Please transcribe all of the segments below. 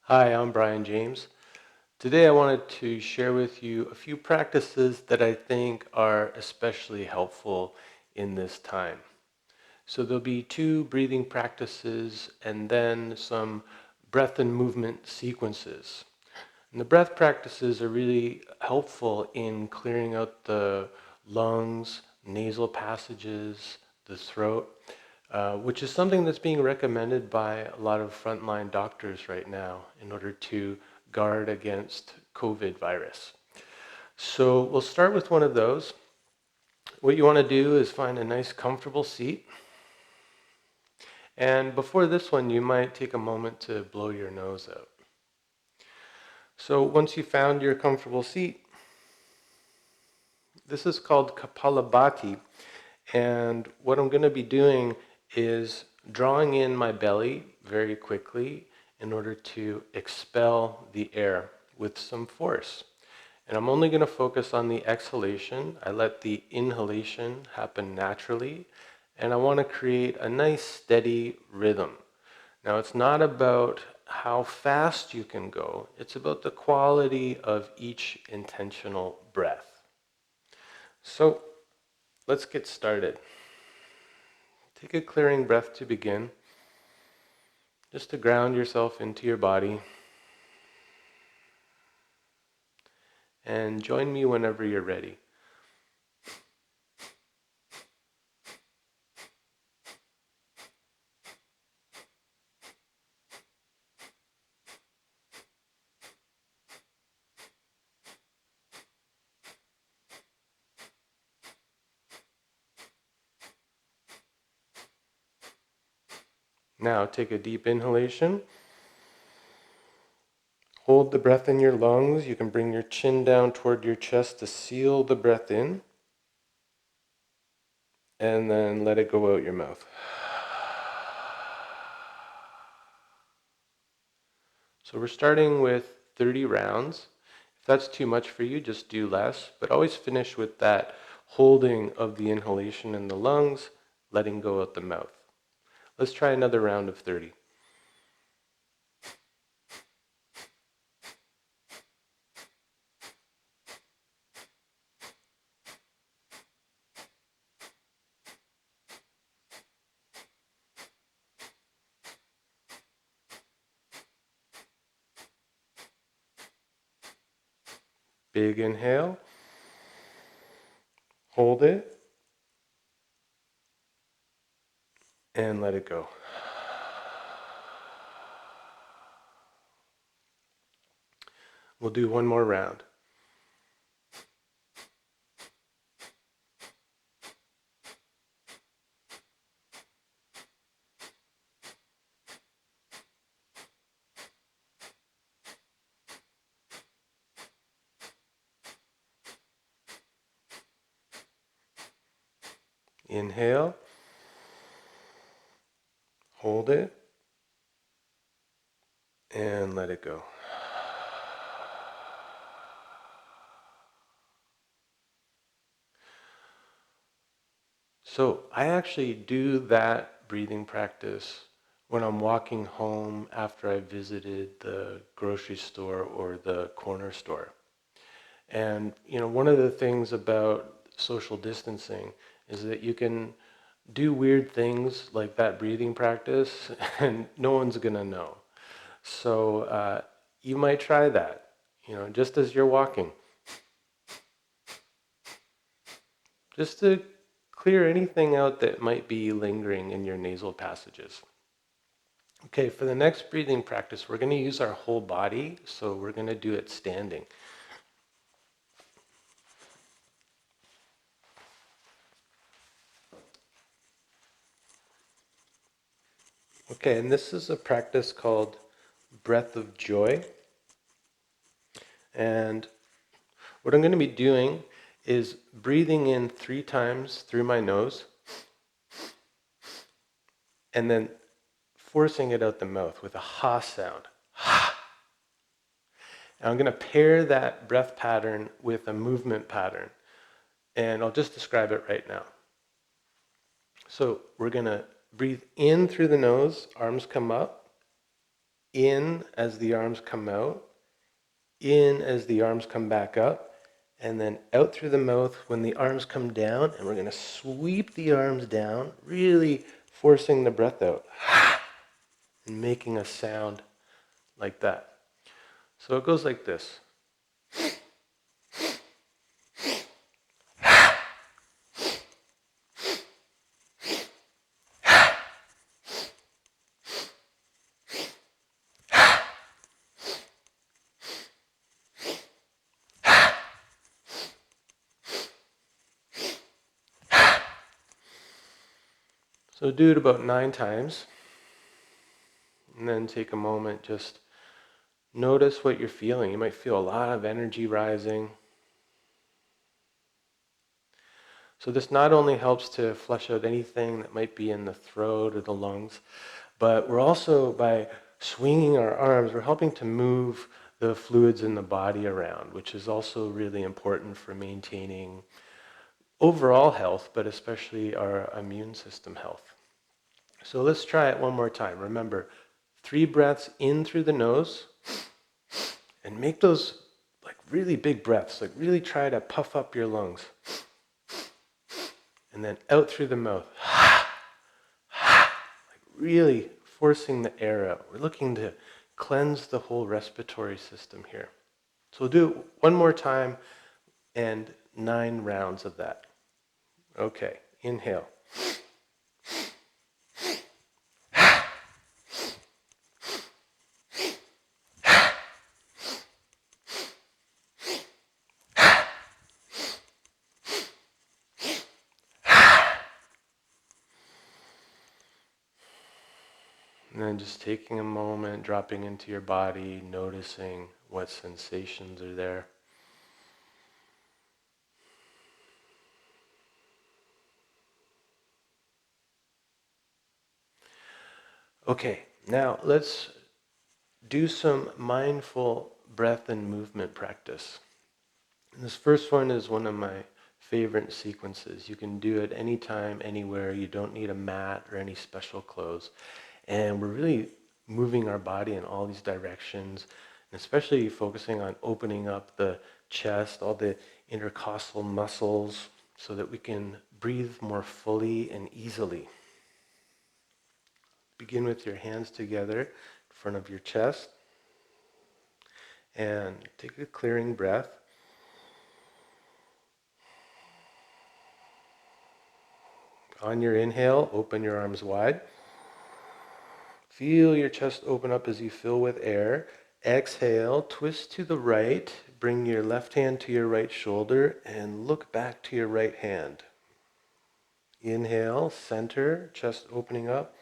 Hi, I'm Brian James. Today I wanted to share with you a few practices that I think are especially helpful in this time. So there'll be two breathing practices and then some breath and movement sequences. And the breath practices are really helpful in clearing out the lungs, nasal passages, the throat, which is something that's being recommended by a lot of frontline doctors right now in order to guard against COVID virus. So we'll start with one of those. What you want to do is find a nice comfortable seat. And before this one, you might take a moment to blow your nose out. So once you found your comfortable seat, this is called Kapalabhati. And what I'm going to be doing is drawing in my belly very quickly in order to expel the air with some force. And I'm only going to focus on the exhalation. I let the inhalation happen naturally. And I want to create a nice steady rhythm. Now, it's not about how fast you can go, it's about the quality of each intentional breath. So let's get started. Take a clearing breath to begin, just to ground yourself into your body. And join me whenever you're ready. Now take a deep inhalation. Hold the breath in your lungs. You can bring your chin down toward your chest to seal the breath in. And then let it go out your mouth. So we're starting with 30 rounds. If that's too much for you, just do less. But always finish with that holding of the inhalation in the lungs, letting go out the mouth. Let's try another round of 30. Big inhale. Hold it. And let it go. We'll do one more round. Inhale. Hold it. And let it go. So I actually do that breathing practice when I'm walking home after I visited the grocery store or the corner store. And one of the things about social distancing is that you can do weird things like that breathing practice and no one's gonna know. So you might try that, just as you're walking, just to clear anything out that might be lingering in your nasal passages. Okay, for the next breathing practice, we're going to use our whole body, so we're going to do it standing. Okay, and this is a practice called breath of joy. And what I'm going to be doing is breathing in 3 times through my nose and then forcing it out the mouth with a ha sound. Ha! And I'm going to pair that breath pattern with a movement pattern. And I'll just describe it right now. So we're going to breathe in through the nose, arms come up. In as the arms come out, in as the arms come back up, and then out through the mouth when the arms come down, and we're going to sweep the arms down, really forcing the breath out and making a sound like that. So it goes like this. So do it about 9 times, and then take a moment, just notice what you're feeling. You might feel a lot of energy rising. So this not only helps to flush out anything that might be in the throat or the lungs, but we're also, by swinging our arms, we're helping to move the fluids in the body around, which is also really important for maintaining overall health, but especially our immune system health. So let's try it one more time. Remember, 3 breaths in through the nose, and make those like really big breaths, like really try to puff up your lungs. And then out through the mouth. Like really forcing the air out. We're looking to cleanse the whole respiratory system here. So we'll do it one more time and 9 rounds of that. Okay, inhale. And then just taking a moment, dropping into your body, noticing what sensations are there. Okay, now let's do some mindful breath and movement practice. And this first one is one of my favorite sequences. You can do it anytime, anywhere. You don't need a mat or any special clothes. And we're really moving our body in all these directions, and especially focusing on opening up the chest, all the intercostal muscles, so that we can breathe more fully and easily. Begin with your hands together in front of your chest, and take a clearing breath. On your inhale, open your arms wide. Feel your chest open up as you fill with air. Exhale, twist to the right. Bring your left hand to your right shoulder and look back to your right hand. Inhale, center, chest opening up.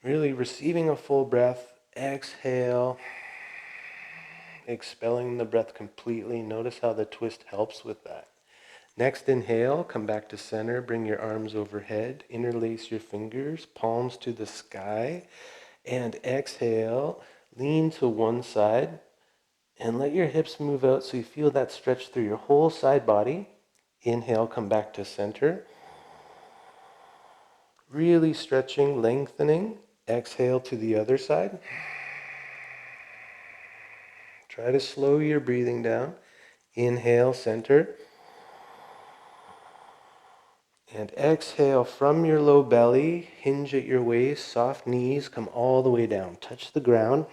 Really receiving a full breath. Exhale, expelling the breath completely. Notice how the twist helps with that. Next inhale, come back to center, bring your arms overhead, interlace your fingers, palms to the sky, and exhale, lean to one side, and let your hips move out so you feel that stretch through your whole side body. Inhale, come back to center. Really stretching, lengthening. Exhale to the other side. Try to slow your breathing down. Inhale, center. And exhale from your low belly, hinge at your waist, soft knees, come all the way down. Touch the ground.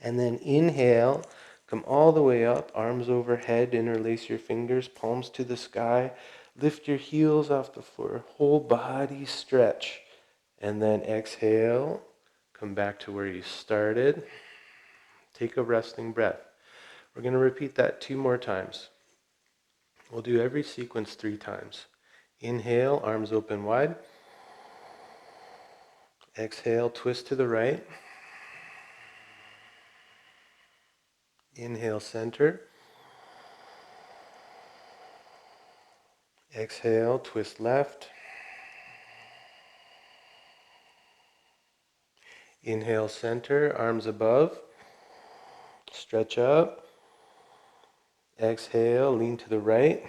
And then inhale, come all the way up, arms overhead, interlace your fingers, palms to the sky. Lift your heels off the floor, whole body stretch. And then exhale, come back to where you started. Take a resting breath. We're going to repeat that 2 more times. We'll do every sequence 3 times. Inhale, arms open wide. Exhale, twist to the right. Inhale, center. Exhale, twist left. Inhale, center, arms above. Stretch up. Exhale, lean to the right.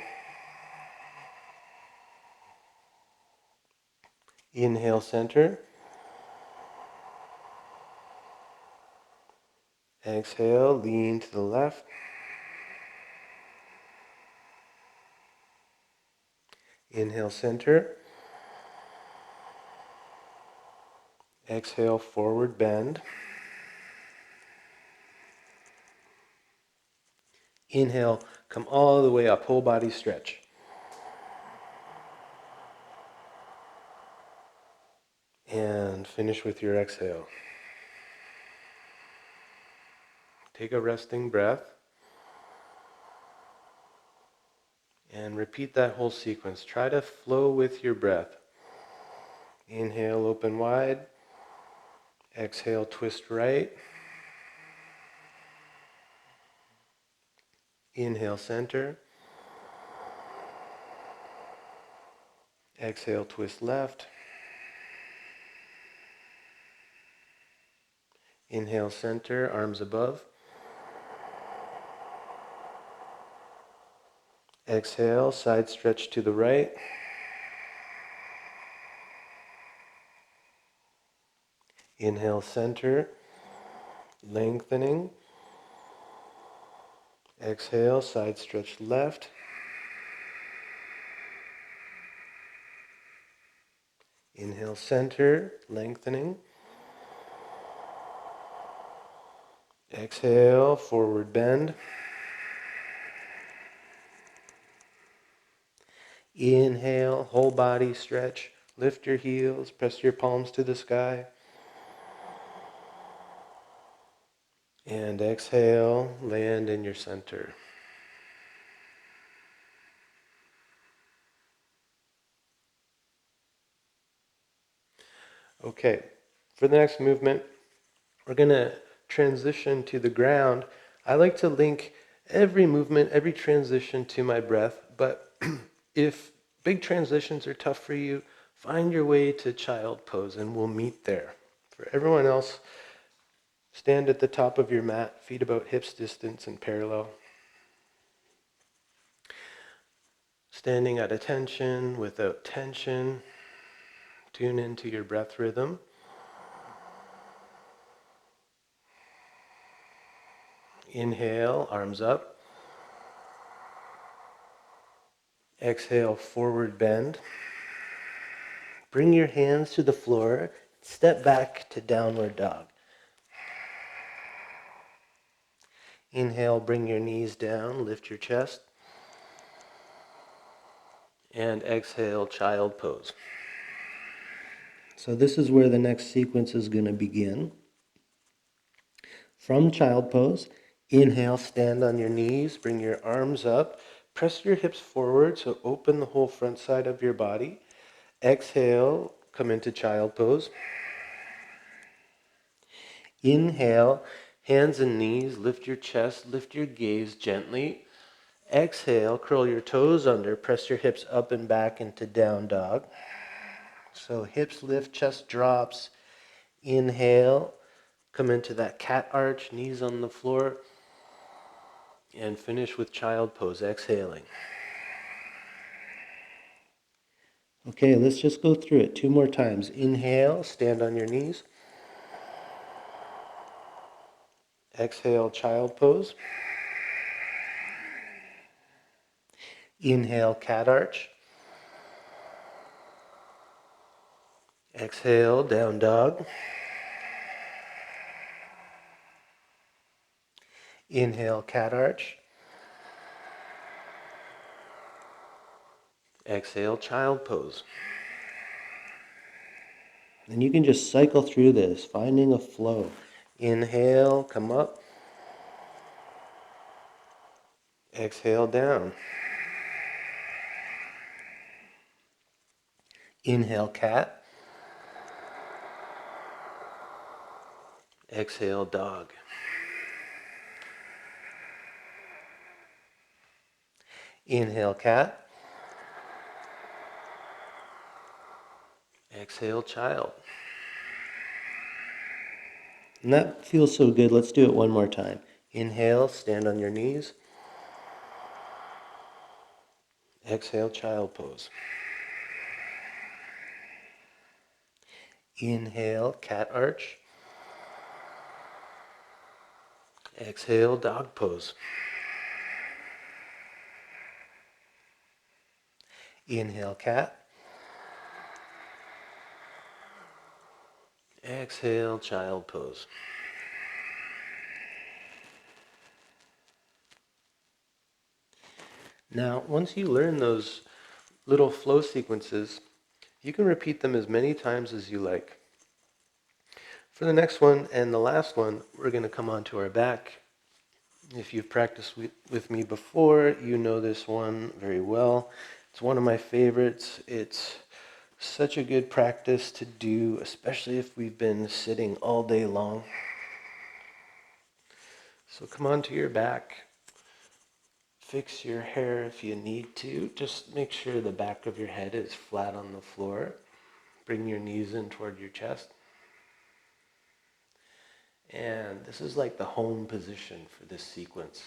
Inhale, center. Exhale, lean to the left. Inhale, center. Exhale, forward bend. Inhale, come all the way up, whole body stretch. And finish with your exhale. Take a resting breath. And repeat that whole sequence. Try to flow with your breath. Inhale, open wide. Exhale, twist right. Inhale, center. Exhale, twist left. Inhale, center, arms above. Exhale, side stretch to the right. Inhale, center, lengthening. Exhale, side stretch left. Inhale, center, lengthening. Exhale, forward bend. Inhale, whole body stretch. Lift your heels, press your palms to the sky. And exhale, land in your center. Okay, for the next movement, we're going to transition to the ground. I like to link every movement, every transition to my breath, but if big transitions are tough for you, find your way to child pose and we'll meet there. For everyone else, stand at the top of your mat, feet about hips distance and parallel. Standing at attention, without tension, tune into your breath rhythm. Inhale, arms up. Exhale, forward bend. Bring your hands to the floor. Step back to downward dog. Inhale, bring your knees down, lift your chest. And exhale, child pose. So this is where the next sequence is going to begin. From child pose, inhale, stand on your knees, bring your arms up, press your hips forward, so open the whole front side of your body. Exhale, come into child pose. Inhale, hands and knees, lift your chest, lift your gaze gently. Exhale, curl your toes under, press your hips up and back into down dog. So hips lift, chest drops. Inhale, come into that cat arch, knees on the floor. And finish with child pose, exhaling. Okay, let's just go through it 2 more times. Inhale, stand on your knees. Exhale, child pose. Inhale, cat arch. Exhale, down dog. Inhale, cat arch. Exhale, child pose. And you can just cycle through this, finding a flow. Inhale, come up. Exhale, down. Inhale, cat. Exhale, dog. Inhale, cat. Exhale, child. And that feels so good. Let's do it one more time. Inhale, stand on your knees. Exhale, child pose. Inhale, cat arch. Exhale, dog pose. Inhale, cat. Exhale, child pose. Now, once you learn those little flow sequences, you can repeat them as many times as you like. For the next one and the last one, we're going to come onto our back. If you've practiced with me before, you know this one very well. It's one of my favorites. It's such a good practice to do, especially if we've been sitting all day long. So come onto your back. Fix your hair if you need to. Just make sure the back of your head is flat on the floor. Bring your knees in toward your chest. And this is like the home position for this sequence.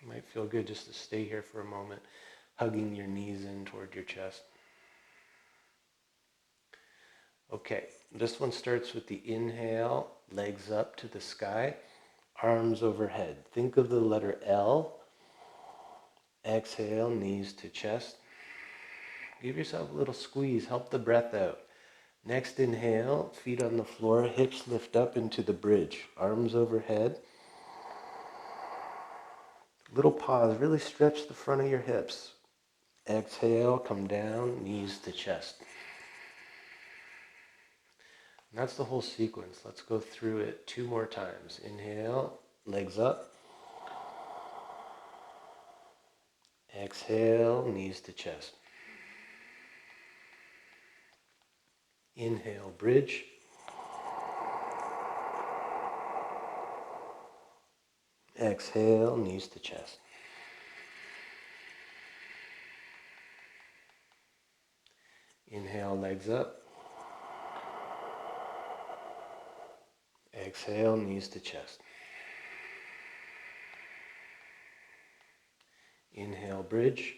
It might feel good just to stay here for a moment, hugging your knees in toward your chest. Okay, this one starts with the inhale, legs up to the sky, arms overhead. Think of the letter L. Exhale, knees to chest. Give yourself a little squeeze, help the breath out. Next inhale, feet on the floor, hips lift up into the bridge, arms overhead. Little pause, really stretch the front of your hips. Exhale, come down, knees to chest. And that's the whole sequence. Let's go through it 2 more times. Inhale, legs up. Exhale, knees to chest. Inhale, bridge. Exhale, knees to chest. Inhale, legs up. Exhale, knees to chest. Inhale, bridge.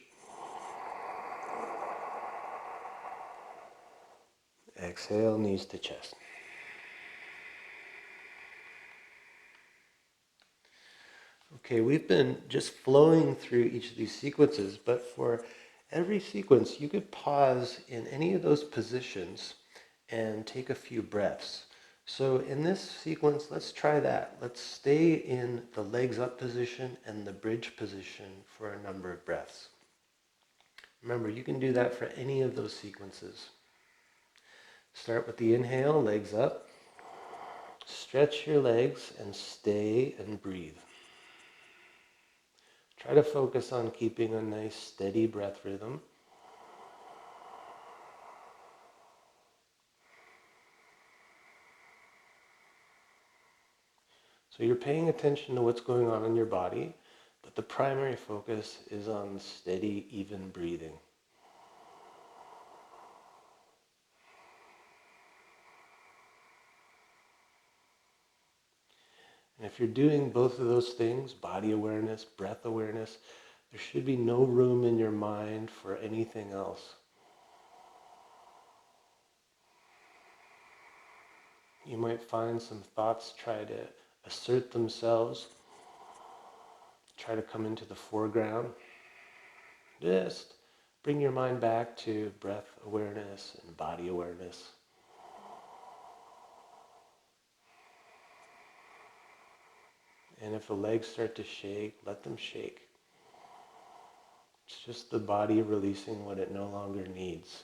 Exhale, knees to chest. Okay, we've been just flowing through each of these sequences, but for every sequence, you could pause in any of those positions and take a few breaths. So in this sequence, let's try that. Let's stay in the legs up position and the bridge position for a number of breaths. Remember, you can do that for any of those sequences. Start with the inhale, legs up. Stretch your legs and stay and breathe. Try to focus on keeping a nice steady breath rhythm. So you're paying attention to what's going on in your body, but the primary focus is on steady, even breathing. And if you're doing both of those things, body awareness, breath awareness, there should be no room in your mind for anything else. You might find some thoughts try to assert themselves, try to come into the foreground. Just bring your mind back to breath awareness and body awareness. And if the legs start to shake, let them shake. It's just the body releasing what it no longer needs.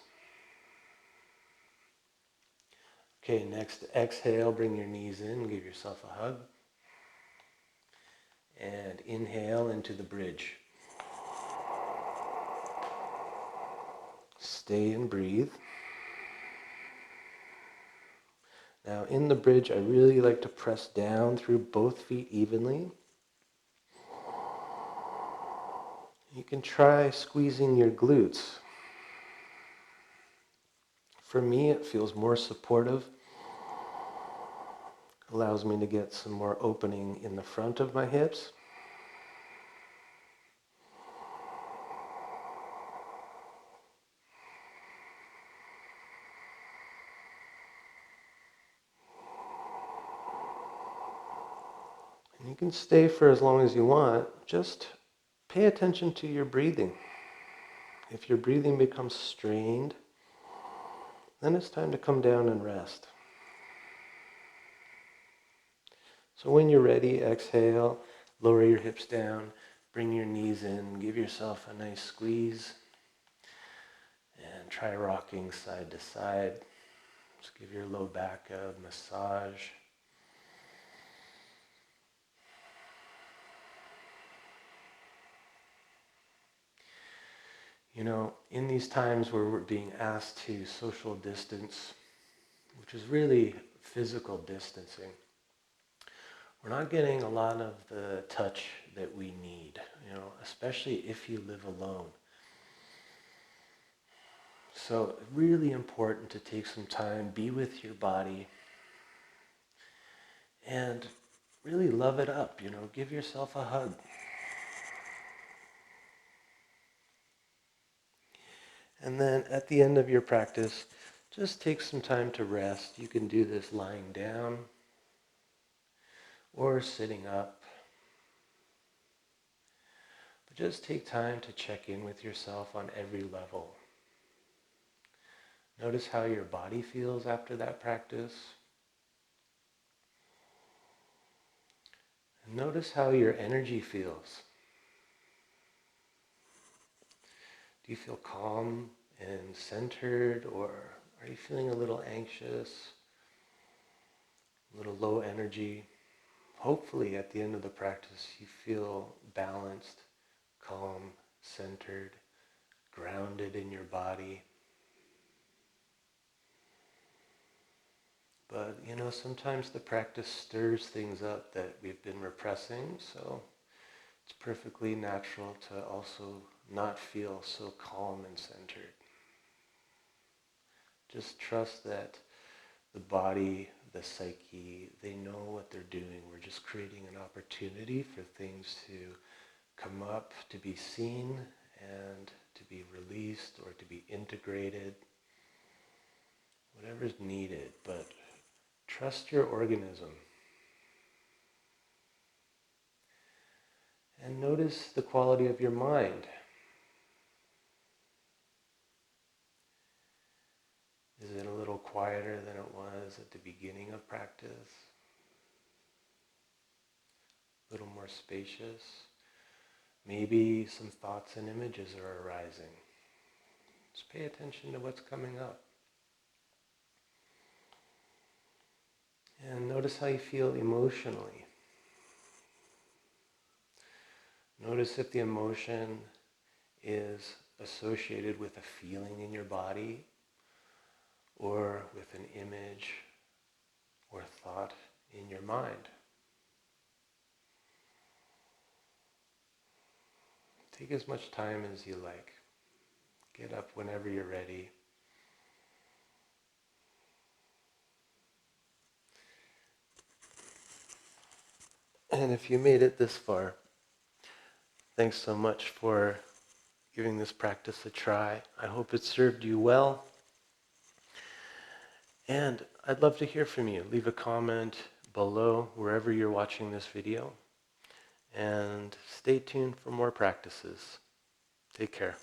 Okay, next exhale, bring your knees in, give yourself a hug. And inhale into the bridge. Stay and breathe. Now in the bridge, I really like to press down through both feet evenly. You can try squeezing your glutes. For me, it feels more supportive. Allows me to get some more opening in the front of my hips. You can stay for as long as you want. Just pay attention to your breathing. If your breathing becomes strained, then it's time to come down and rest. So when you're ready, exhale, lower your hips down, bring your knees in, give yourself a nice squeeze, and try rocking side to side. Just give your low back a massage. You know, in these times where we're being asked to social distance, which is really physical distancing, we're not getting a lot of the touch that we need, especially if you live alone. So really important to take some time, be with your body, and really love it up, give yourself a hug. And then at the end of your practice, just take some time to rest. You can do this lying down or sitting up. But just take time to check in with yourself on every level. Notice how your body feels after that practice. And notice how your energy feels. Do you feel calm and centered, or are you feeling a little anxious, a little low energy? Hopefully at the end of the practice you feel balanced, calm, centered, grounded in your body. But sometimes the practice stirs things up that we've been repressing, so it's perfectly natural to also not feel so calm and centered. Just trust that the body, the psyche, they know what they're doing. We're just creating an opportunity for things to come up, to be seen, and to be released or to be integrated. Whatever's needed, but trust your organism. And notice the quality of your mind. Is it a little quieter than it was at the beginning of practice? A little more spacious? Maybe some thoughts and images are arising. Just pay attention to what's coming up. And notice how you feel emotionally. Notice if the emotion is associated with a feeling in your body or with an image or thought in your mind. Take as much time as you like. Get up whenever you're ready. And if you made it this far, thanks so much for giving this practice a try. I hope it served you well. And I'd love to hear from you. Leave a comment below wherever you're watching this video. And stay tuned for more practices. Take care.